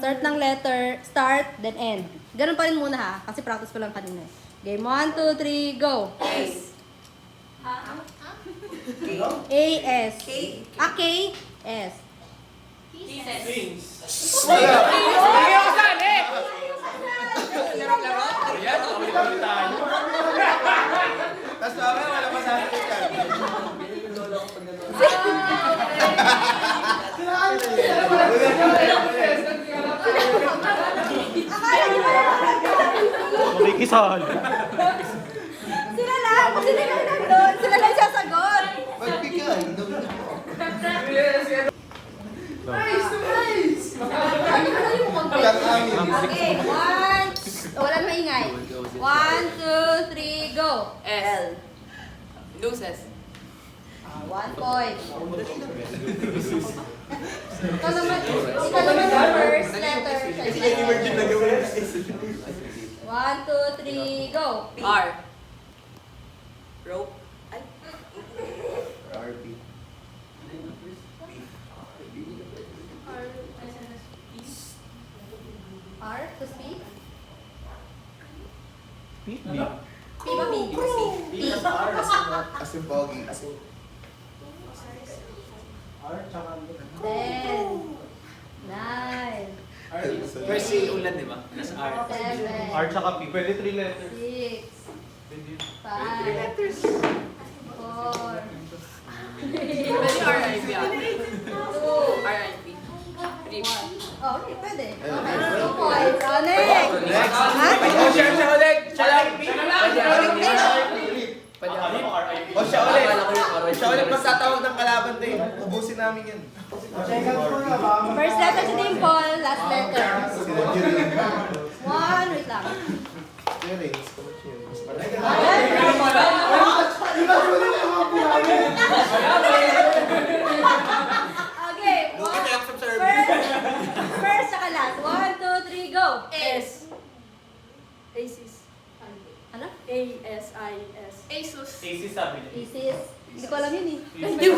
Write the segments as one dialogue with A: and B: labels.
A: Start ng letter, start, then end. Ganun pa rin muna ha, kasi practice ko lang kanina. Game 1, 2, 3, go!
B: S.
A: A-S. A, K, S.
C: Tapos mamaya wala pa sa akin yan.
D: Makikisal.
A: Sila lang! Sila lang nandun! Sila lang sasagot!
C: Magbigay.
A: Okay, one. Wala na maingay. 1, 2, 3, go!
B: L. Luces.
A: 1 point. Ikaw naman yung first letter. 1, 2, 3, go!
B: R. Rope. Ay.
C: RP.
A: R, to speak.
D: P.
A: P ba B? P.
C: As in pogi. As in...
A: 10, 9,
E: First si ulan, di ba? Nasa R.
A: 7,
D: R tsaka P. Pwede 3 letters.
A: 6,
D: Pwede.
A: 5, 4,
B: Pwede RIP ah.
A: 2,
B: RIP.
A: 1. Oh, okay, pwede. Okay, 2 points. Oh, next!
C: Next.
A: Ha?
E: Oh, siya ulit! Siya lang!
C: O siya ulit. Siya ulit magtatawag ng kalaban tayo. Ubusin namin yan.
A: First letter si Dimple, last letter. 1, wait lang.
C: Yun eh. Coach yun.
A: Okay, first saka last. 1, 2, 3, go!
B: S.
F: Asis.
A: Ano?
F: A-S-I-S.
B: Asus.
D: AC sabi niya.
A: Thesis. Hindi ko alam yun eh.
E: Assist yun,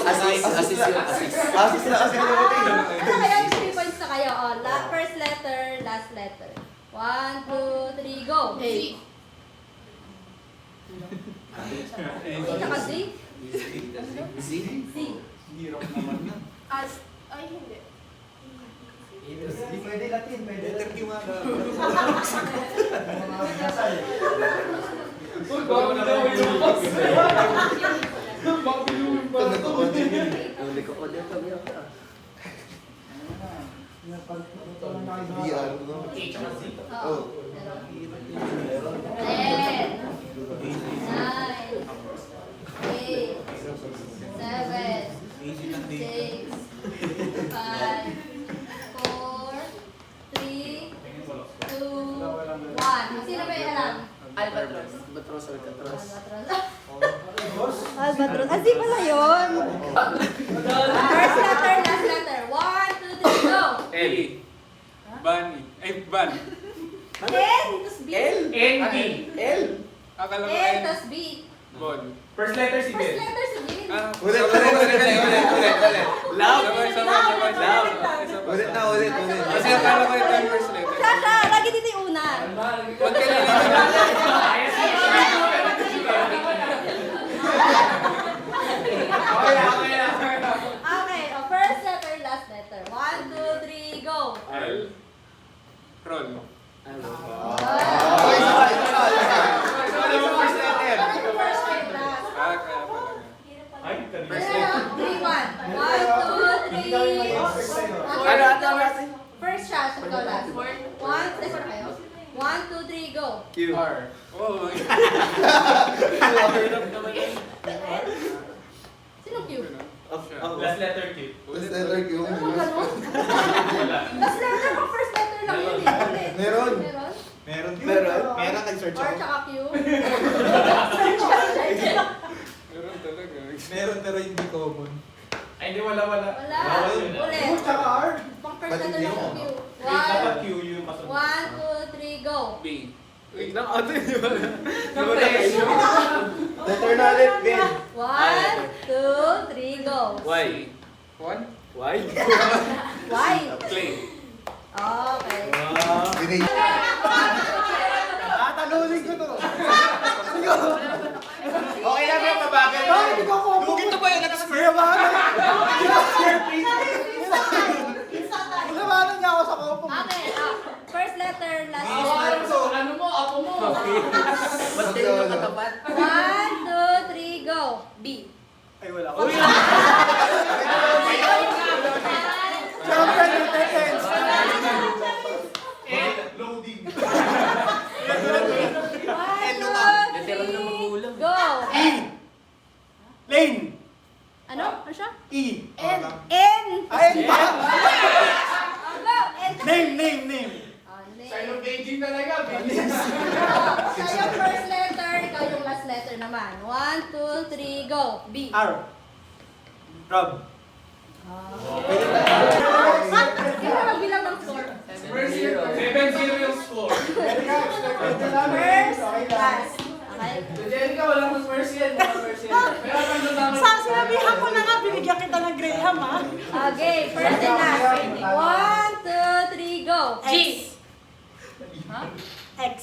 E: assist.
C: Asis na kasi ang natin.
A: Ano kaya? 3 points na kayo. Oh, first letter, last letter. 1, 2, 3, go!
B: A.
A: Tsaka Z?
E: Z?
A: Z.
F: As. Ay, hindi.
C: Letter Q nga.
E: Uli ko din kami ako.
C: VR, no?
A: Oo.
C: Oh.
A: 10, 9, 8, 7, 6, 5, 4, 3, 2, 1. Sino ba yung alam?
B: Albatros.
E: Albatros, Alcatraz.
A: Albatros. Ah, di pala yun. First letter, last letter. 1, 2, 3, go!
E: L.
G: Bunny. Ay, Ban.
A: N, tas B.
D: N, B.
E: L.
G: Akala ko
A: N,
G: ay
A: tas B.
G: Bon.
D: First letter si
A: First
D: Ben.
A: letter si Jin.
C: Ulit.
E: Love.
G: Sabay.
C: Ulit na, ulit.
G: Kasi akala ko ito yung first letter.
A: Sasha, lagi dito yung una. Okay, first letter, last letter. 1, 2, 3, go!
G: L. Ron.
C: Isa pa.
G: Ano mo first letter?
A: Ano yung first and last?
G: Kaya pala.
D: Ay, kanina.
A: Ano na? 3, 1. 1, 2, 3. First siya, so ikaw last. 1, listen kayo. 1, 2, 3, go!
E: Q.
D: R.
G: Oh,
A: Sino Q?
D: Last letter Q.
C: Last letter Q.
A: Ano ganun? Last letter ko, first letter lang yun eh. Ulit.
C: Meron.
A: Meron?
C: Meron.
A: Meron?
C: Meron nag-search
A: R
C: ako.
A: tsaka Q?
G: meron talaga.
C: Meron pero hindi common.
D: Ay, hindi, wala.
A: Wala. Ulit. Pang first letter lang yung Q.
D: Dapat
A: 1,
D: Q yung masunod.
A: 1, 2, 3, go!
G: B.
E: Wait lang, ano yun?
C: Letter na ulit, Ben.
A: 1, 2, 3, go!
E: Y.
G: One.
E: Y?
A: Why?
G: Clay.
A: Okay.
C: Talunin ko to. Okay lang yan, mabagal. Lugin to ba yun? Nag-square ba?Ulabanan niya ako sa kopo.
A: Okay, first letter, last
C: Ano
A: letter.
D: Ano mo? Ako mo.
E: Ba't din yung katapat?
A: 1, 2, 3, go.
B: B.
C: Ay, wala ko. Champion ng Tekens. Loading.
A: 1, 2, 3, go.
C: Lane.
A: Ano? Ano siya?
C: E.
A: N.
C: Ay, pa.
A: Go. N.
C: Name.
A: Name.
D: Silent aging talaga.
A: Siya yung first letter, ikaw yung last letter naman. 1, 2, 3, go. B.
C: R. Rob.
A: Sino magbilang ng score?
D: 7-0 yung score.
A: First, last. Okay?
D: Jerica, walang first yan. Pero pag naman.
H: Sinabihan ko na nga, binigyan kita ng Graham, ha?
A: Okay, first and last. 1, 2, 3, go.
B: G.
H: X.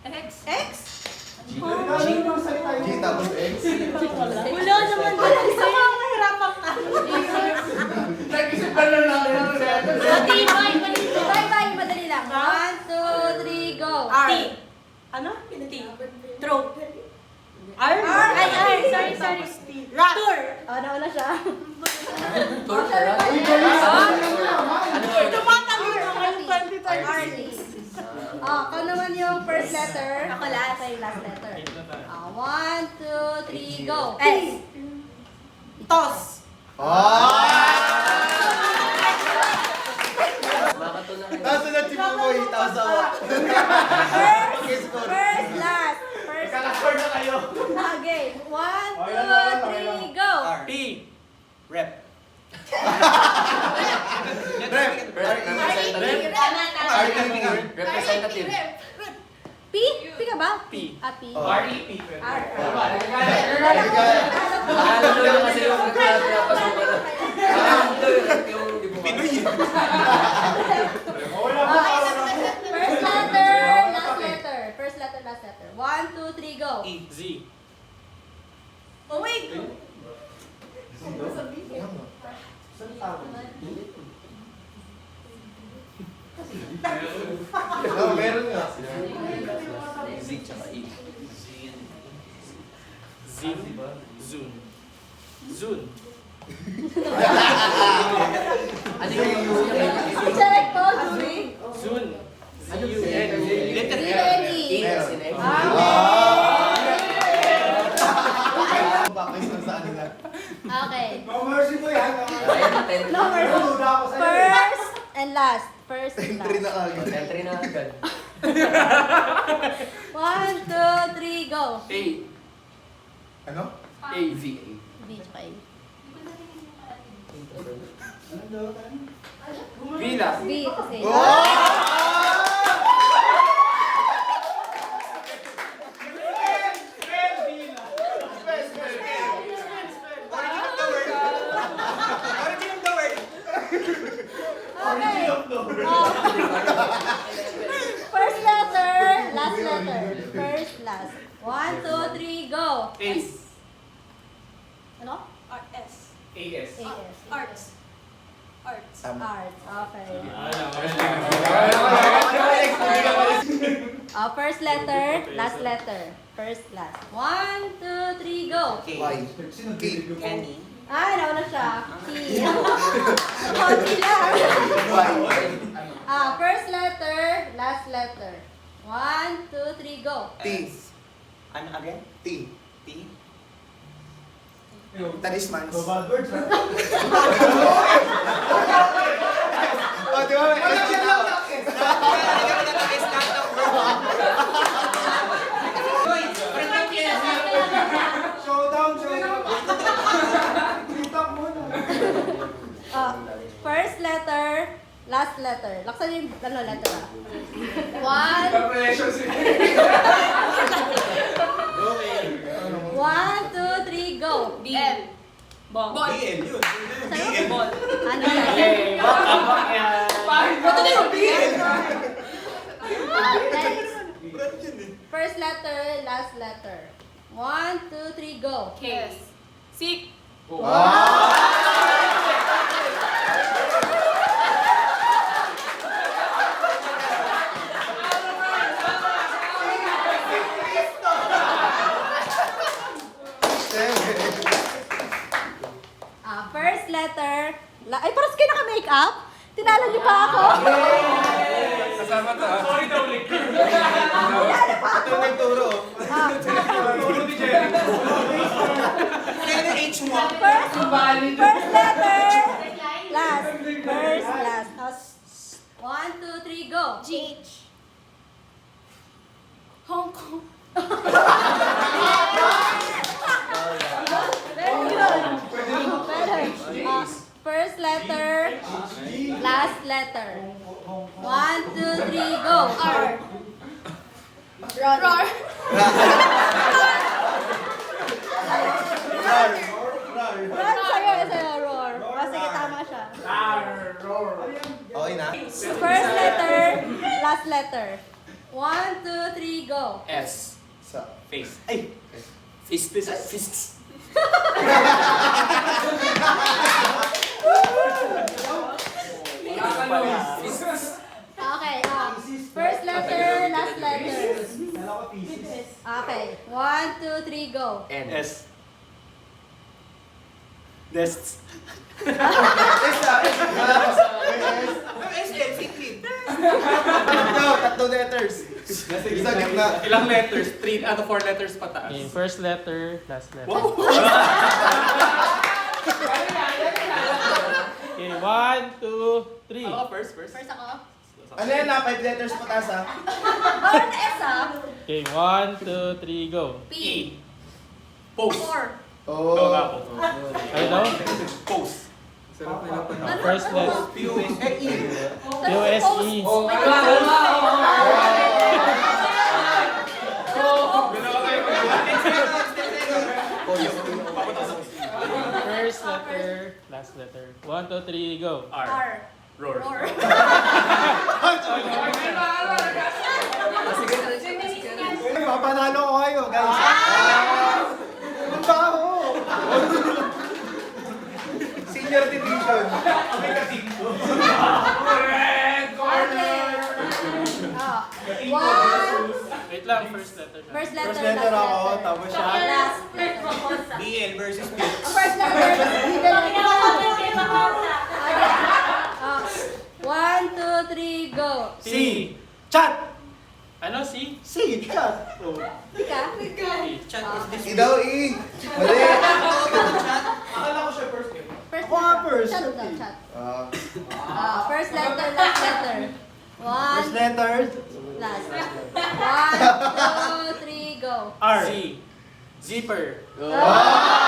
A: X?
C: G tapos X.
H: Wala naman din. Isa mga mahirapan ka.
D: Nag-isip ka lang lang.
A: Bye-bye, madali lang. 1, 2, 3, go.
H: T. Ano? T. Throat. R? Ay, sorry. Rat. Tour.
A: Oh, nauna siya.
B: Tour siya, right?
H: Tumatalino ngayong 2020.
A: RT. Ikaw naman yung first letter.
B: Ako last.
A: Ako yung last letter. 1, 2, 3, go.
H: S. Toss.
E: Baka to na kayo.
C: Tapos na si Pumoy. Tapos ako.
A: First, last. First,
D: Kaka-score na kayo.
A: okay. 1, 2, 3, go.
C: P. Rep.
E: Representative.
A: P? P ka ba?
C: P.
A: P.
D: R.E.P.
A: R.
E: Alam mo na kasi yung nagpapasukan na.
C: Pinoy.
A: First letter, last letter. First letter, last letter. 1, 2, 3, go.
C: E. Z.
H: Oh, wait.
C: Meron nga.
E: Z tsaka E.
C: Zun. Zun.
E: Ano yung
A: Check po, Julie.
C: Zun.
E: Ano yung letter
A: Z-N-E.
E: E as in X.
C: Bakit sa kanila?
A: Okay.
C: No mercy po yan.
A: No mercy. First and last. First and
C: Entry na
A: last.
C: agad.
E: Entry na agad.
A: 1, 2, 3, go.
E: A.
C: Ano?
E: A. V.
A: B, tsaka A.
C: Vila.
A: B, kasi. Okay. First letter, last letter. First, last. 1, 2, 3, go.
C: Ace.
A: Ano?
F: S.
D: A.S.
A: A-S.
F: Arts. Arts.
A: Arts. Okay.
D: Ah,
A: First letter, last letter. First, last. 1, 2, 3, go.
C: Y. K.
B: Kenny.
A: Ay, nauna siya. T. Konti lang. First letter, last letter. 1, 2, 3, go.
C: T.
B: Ano again?
C: T.
B: T.
C: Talismans. Bad words, ha? Oh, di ba? Showdown. Tap muna.
A: First letter, last letter. Laksan yung letter 1,
D: Pressure si
A: 1, 2, 3, go.
B: B. L. Ball.
C: BL yun.
A: Sa'yo?
B: Ball.
A: Ano yan?
D: Bakit?
B: Ito na yung B.
A: Next. First letter, last letter. 1, 2, 3, go.
H: K. Sik.
A: First letter. Ay, parang kayo naka-makeup? Tinalo niyo pa ako?
G: Kasama to ah.
D: Sorry daw, Lick.
C: Ito yung nagturo.
D: Turo ni Jerry.
A: First letter. Last. First, last. 1, 2, 3, go.
F: G.
H: Hong Kong.
A: Very good. Better. First letter. Last letter. 1, 2, 3, go.
F: R. Roar.
A: Run sa'yo, roar. Sige, tama siya.
C: Okay na?
A: First letter, last letter. 1, 2, 3, go.
E: S.
C: Sa.
G: Face.
E: Ay! Fist. Fist.
A: Okay, first letter, last letter. Okay, 1, 2, 3, go.
E: N.
B: S. Nests.
C: Tatlong letters. Sa gitna.
G: Ilang letters? 3 out of 4 letters pataas.
I: Okay, first letter, last letter. Okay, 1, 2, 3.
E: Ako first.
A: First ako.
C: Ano yan na? 5 letters pataas ha?
A: Bawal na S, ah.
I: Okay, 1, 2, 3, go.
A: P.
E: Post.
A: 4.
C: Oo.
I: Ano daw?
E: Post.
G: Sarap nila pa.
I: First letter. USE. First letter, last letter. 1, 2, 3, go.
A: R.
E: Roar.
A: Roar.
C: Papanalo ko kayo, guys. Ang baho. Senior division.
A: One.
I: Wait lang, first letter.
A: First letter,
C: First letter
A: last
C: ako,
A: letter.
C: tapos siya.
A: Last letter.
C: BL versus P.
A: First letter, middle letter. Okay. 1, 2, 3, go.
C: C. Chat.
I: Ano, C?
C: C. Chat.
A: Ika.
C: E daw, E. Mali.
D: Akala ko siya first game.
A: First
C: Ako nga first.
A: Chat daw, chat.
C: Ah.
A: First letter, last letter.
C: First
A: 1,
C: letter.
A: last. 1, 2, 3, go.
C: R.
I: C. Zipper.
C: Ah!